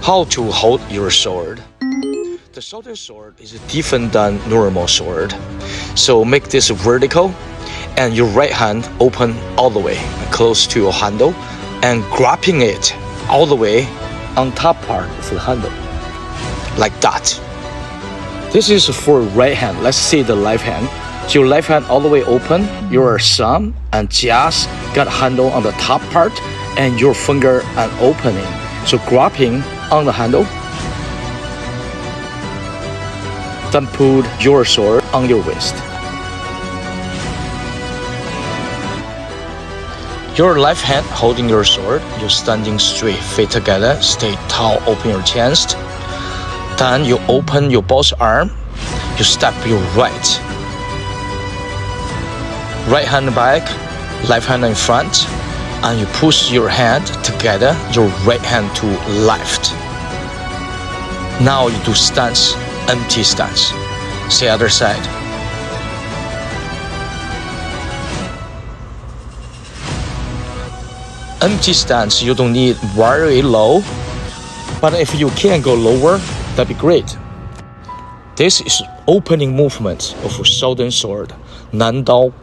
How to hold your sword. The southern sword is different than normal sword. So make this vertical and your right hand open all the way close to your handle and grabbing it all the way on top part of the handle like that. This is for right hand. Let's see the left hand. So your left hand all the way open, your thumb and just got handle on the top part and your finger and opening. So grabbing on the handle. Then put your sword on your waist. Your left hand holding your sword, you're standing straight, feet together, stay tall, open your chest. Then you open your both arm, you step your right. Right hand back, left hand in front, and you push your hand together, your right hand to left. Now you do stance, empty stance. See other side. Empty stance, you don't need very low, but if you can go lower, that'd be great. This is opening movement of southern sword, NANDAO